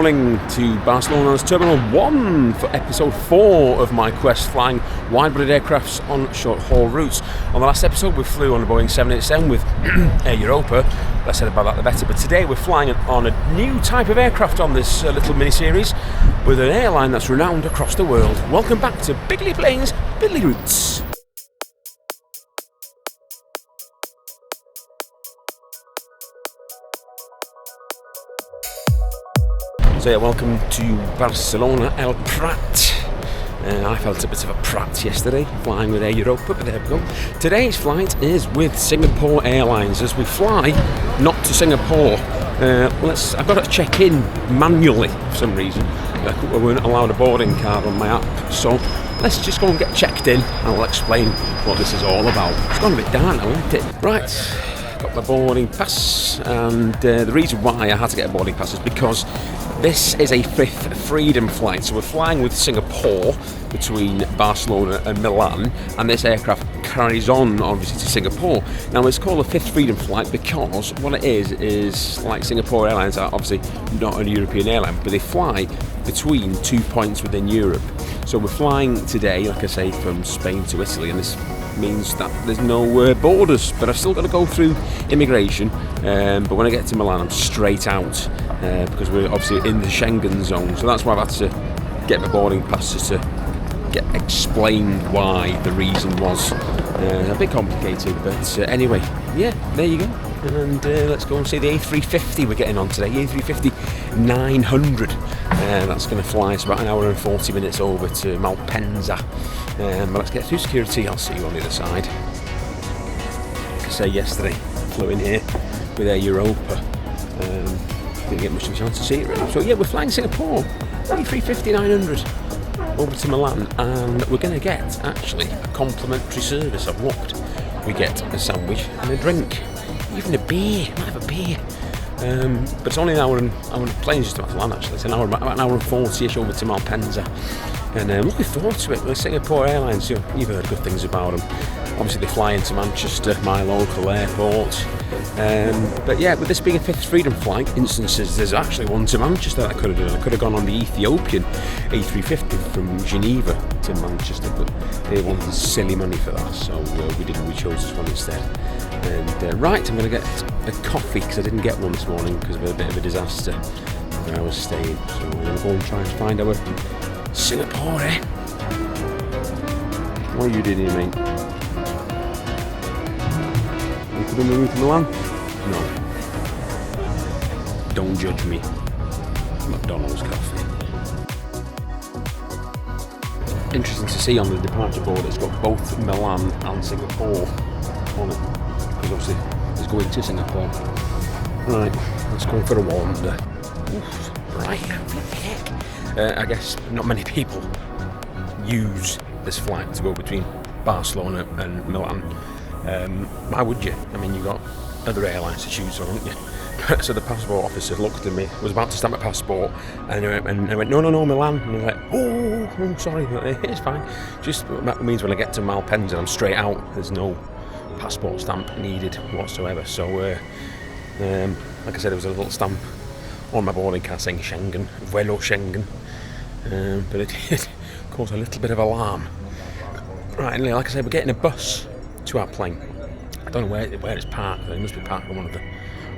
Morning to Barcelona's Terminal 1 for episode 4 of my quest flying wide-bodied aircrafts on short-haul routes. On the last episode we flew on a Boeing 787 with Air Europa. Less said about that the better, but today we're flying on a new type of aircraft on this little mini-series with an airline that's renowned across the world. Welcome back to Piddly Planes, Piddly Routes. So yeah, welcome to Barcelona, El Prat. I felt a bit of a prat yesterday, flying with Air Europa, but there we go. Today's flight is with Singapore Airlines as we fly not to Singapore. I've got to check in manually for some reason. We weren't allowed a boarding card on my app, so let's just go and get checked in and I'll explain what this is all about. It's gone a bit dark now, isn't it? Right. Got my boarding pass, and the reason why I had to get a boarding pass is because this is a fifth freedom flight. So we're flying with Singapore between Barcelona and Milan, and this aircraft carries on obviously to Singapore. Now it's called a fifth freedom flight because what it is like Singapore Airlines are obviously not a European airline, but they fly between 2 points within Europe. So we're flying today, like I say, from Spain to Italy, and this means that there's no borders, but I've still got to go through immigration, but when I get to Milan I'm straight out because we're obviously in the Schengen zone, so that's why I've had to get my boarding passes to get explained why the reason was a bit complicated, but anyway, yeah, there you go. And let's go and see the A350 we're getting on today, A350-900. That's going to fly us about an hour and 40 minutes over to Malpensa. But let's get through security, I'll see you on the other side. Like I say, yesterday flew in here with Air Europa. Didn't get much of a chance to see it really. So yeah, we're flying Singapore, A350-900 over to Milan, and we're going to get actually a complimentary service. I've looked. We get a sandwich and a drink. Even a beer, might have a beer. But it's only an hour and plane's just about to land actually. It's about an hour and 40ish over to Malpensa. And I'm looking forward to it. With Singapore Airlines, you've heard good things about them. Obviously they fly into Manchester, my local airport. But yeah, with this being a fifth freedom flight, instances there's actually one to Manchester that I could have done. I could have gone on the Ethiopian A350 from Geneva to Manchester, but they wanted silly money for that, so we didn't. We chose this one instead. And right, I'm going to get a coffee because I didn't get one this morning because of a bit of a disaster where I was staying. So we're going to go and try and find our Singapore. What are you doing here, mate? You could have moved to Milan? No. Don't judge me. McDonald's coffee. Interesting to see on the departure board it's got both Milan and Singapore on it. Because obviously it's going to Singapore. Right, let's go for a wander. Oof, bright, heck. I guess not many people use this flight to go between Barcelona and Milan. Why would you? I mean, you've got other airlines to choose from, haven't you? So the passport officer looked at me, was about to stamp my passport, and I went, no, Milan. And I was like, oh, sorry, it's fine. Just that means when I get to Malpensa, I'm straight out. There's no passport stamp needed whatsoever. So, like I said, there was a little stamp on my boarding card saying Schengen, Velo Schengen, but it did cause a little bit of alarm. Right, and like I said, we're getting a bus to our plane. I don't know where it's parked. It must be parked on one of the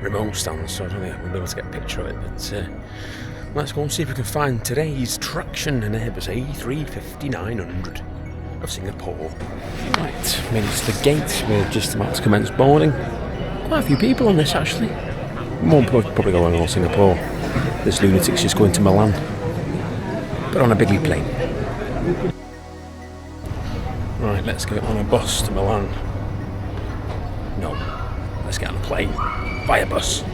remote stands, so I don't think we'll be able to get a picture of it. But let's go and see if we can find today's traction and Airbus A350-900 of Singapore. Right, made it to the gate. We're just about to commence boarding. Quite a few people on this actually. Won't probably go on all Singapore. This lunatic's just going to Milan, but on a Piddly plane. Right, let's get on a bus to Milan. No, let's get on a plane via bus.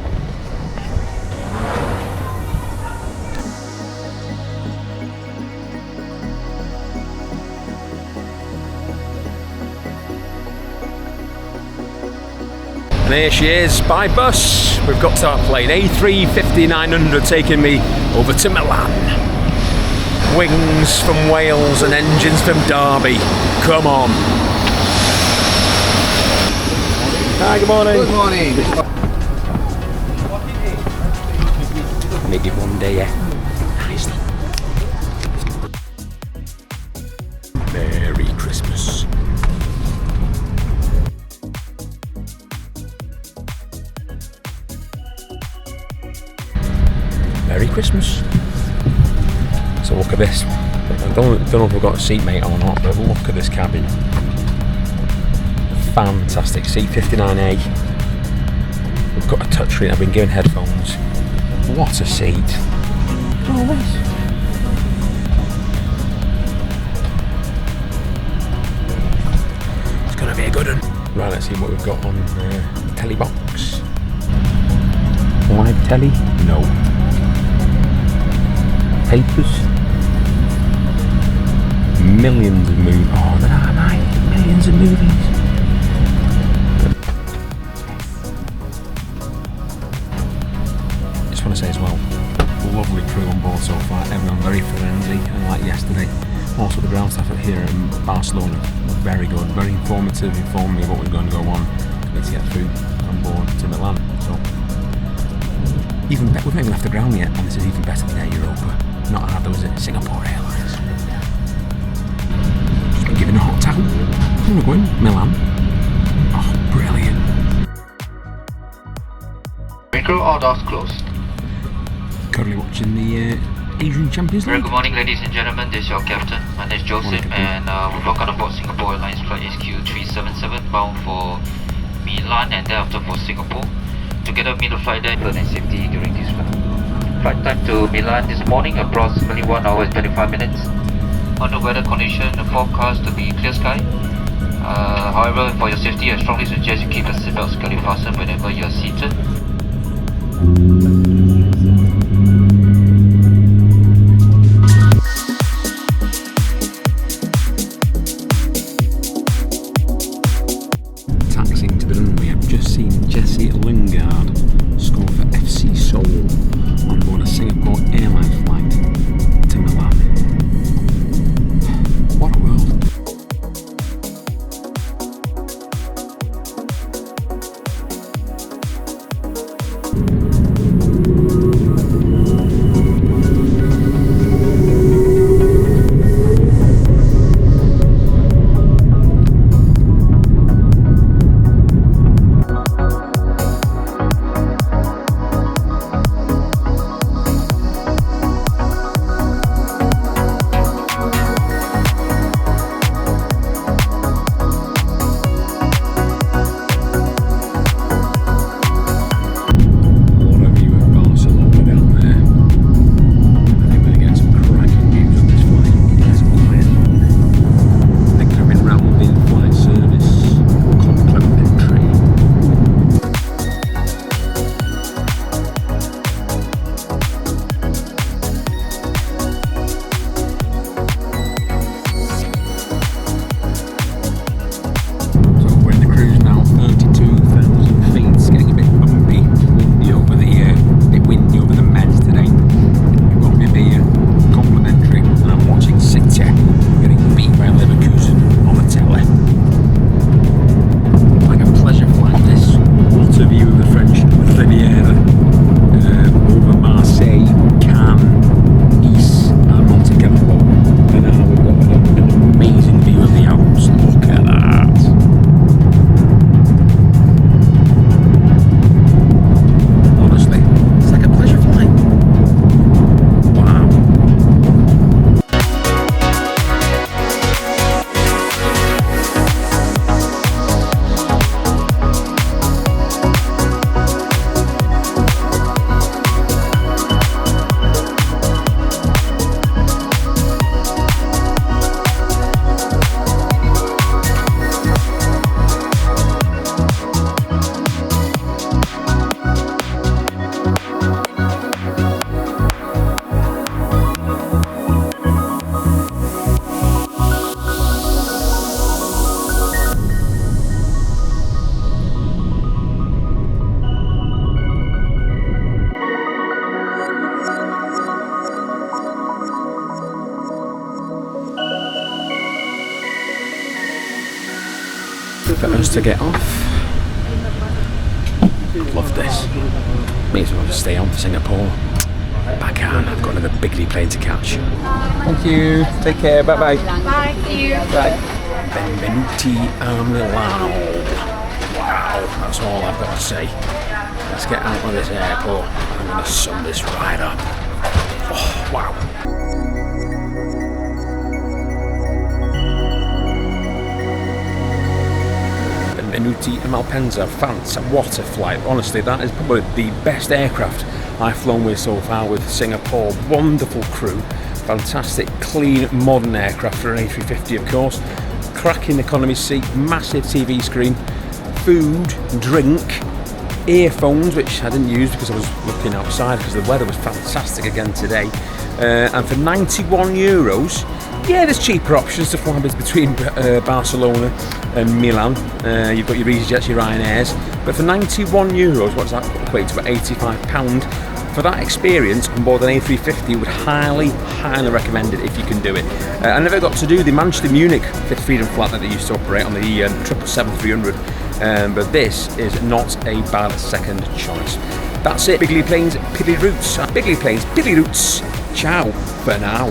And here she is, by bus. We've got to our plane, A350-900, taking me over to Milan. Wings from Wales and engines from Derby. Come on. Hi, good morning. Good morning. Maybe one day, yeah. Christmas. So look at this. I don't know if we've got a seatmate or not, but look at this cabin. Fantastic. Seat 59A. We've got a touchscreen. I've been given headphones. What a seat. Look at all this. It's going to be a good one. Right, let's see what we've got on the telly box. Live telly? No. Papers? Millions of movies. Oh, there are millions of movies. Just want to say as well, lovely crew on board so far. Everyone very friendly, unlike yesterday. Also, the ground staff here in Barcelona were very good, very informative, informed me of what was going to go on. Let's get through on board to Milan. So, even better, we've not even left the ground yet, and this is even better than Air Europa. Not hard though, is it? Singapore Airlines. Just been given a hot towel. We're going Milan. Oh, brilliant. Crew, all doors closed. Currently watching the Asian Champions League. Good morning, ladies and gentlemen. This is your captain. My name is Joseph, and we're welcome aboard Singapore Airlines Flight SQ377 bound for Milan and thereafter for Singapore. Together, meet the flight there and safety during this flight. Flight time to Milan this morning, approximately 1 hour and 25 minutes. On the weather condition, the forecast to be clear sky. However, for your safety, I strongly suggest you keep your seatbelt securely fastened whenever you are seated. Taxiing to the runway, I've just seen Jesse Lingard score for FC Seoul on board a Singapore Airlines flight to Milan. What a world. For us to get off. Love this. May as well just stay on to Singapore. But I can't, I've got another Piddly plane to catch. Thank you. Take care. Bye bye. Bye. See you. Bye. Benvenuti a Milano. Wow, that's all I've got to say. Let's get out of this airport. I'm going to sum this right up. A320 Malpensa, fantastic, what a flight. Honestly, that is probably the best aircraft I've flown with so far with Singapore. Wonderful crew, fantastic, clean, modern aircraft for an A350, of course. Cracking economy seat, massive TV screen, food, drink, earphones, which I didn't use because I was looking outside because the weather was fantastic again today. And for €91, yeah, there's cheaper options to fly between Barcelona and Milan. You've got your EasyJets, your Ryanairs, but for €91, what does that equate to? About £85. For that experience on board an A350, would highly recommend it if you can do it. I never got to do the Manchester-Munich Fifth Freedom flight that they used to operate on the 777-300, but this is not a bad second choice. That's it, Piddly Planes, Piddly Routes. Piddly Planes, Piddly Routes. Ciao for now.